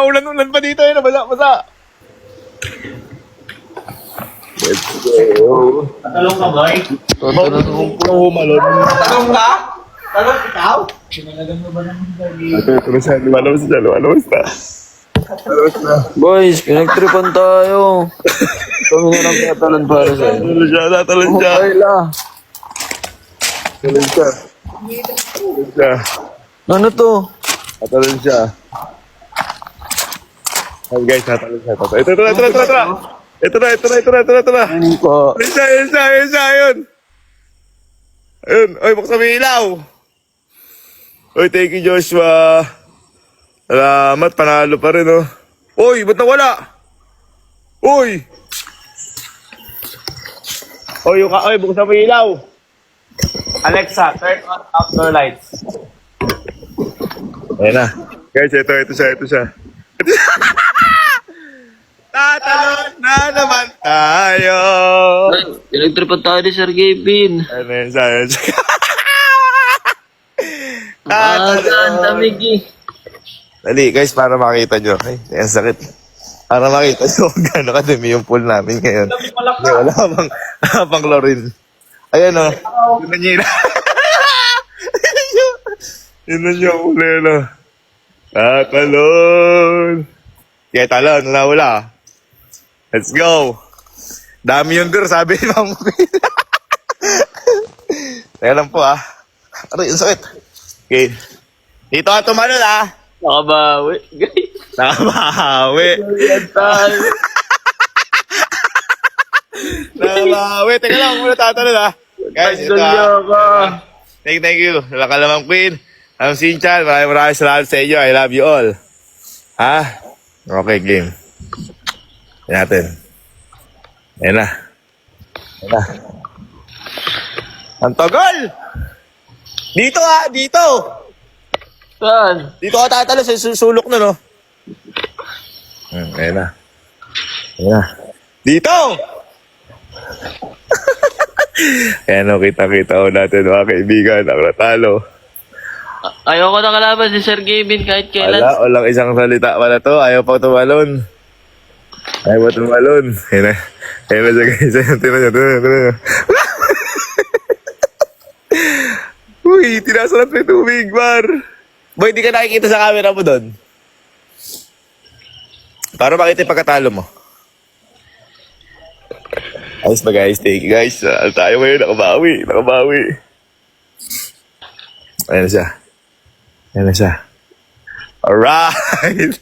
Ulan-ulan pa dito eh. Basa. Let's go. Tatalong ka, boy? Malon. Tatalong ka? Talong ikaw? Ito na siya. Lumalabas na. Boys, pinagtripan tayo. Kami na lang tatalon para sa inyo. Tatalon siya. Okay lang. Tatalon siya. Ano to? Tatalon siya. Hey guys, tatalon siya. Ito na. Ano po? Ayun siya. Ayun. Oy, buksan mo yung ilaw. Oy, thank you, Joshua. Salamat, panalo pa rin, oh. Oy, ba't nawala? Oy, buksan mo yung ilaw. Alexa, turn on outdoor lights. Ayan na. Guys, ito siya. Tatalon na naman tayo. Ay, pinagtripan tayo ni Sir Gavin. Ayun siya. Ang damig eh. Dali, guys, para makita nyo. Ay, ang sakit. Para makita nyo kung gano'n kadumi yung pool namin ngayon. Wala pang chlorine. Ayan, o. Yun na nyo. Yun na nyo, ulelo. Tatalon. Kaya talon, wala. Let's go. Dami yung girl, sabi ni Ma'am Queen. Teka lang po, Aray, ang sakit. Okay. Dito ka tumalon, Nakabawi. Guys, Nakabawi. yan tayo. Nakabawi. Teka lang, muna tatalon, Guys, ito, ka. Thank you. Wala ka lamang Queen. I'm Sinchan. Maraming salamat sa inyo. I love you all. Okay, game. Yan natin. Ayan na. Ang tagal! Dito, dito! Saan? Dito ka tatalo sa sulok na, no? Ayan na. Dito! Ayan, no, kita-kita ko natin, mga kaibigan. Ang natalo. Ayoko na kalaban si Sir Gavin kahit kailan. Walang isang salita pala to. Ayaw pa tumalon. Ayan na siya, guys. Tinan nyo. Uy, tinasalat na tubig, Bar. Boy, di ka nakikita sa camera mo doon. Para makita yung pagkatalo mo. Ayos ba, guys? Thank you, guys. Tayo ngayon, nakabawi. Ayan na siya. Alright!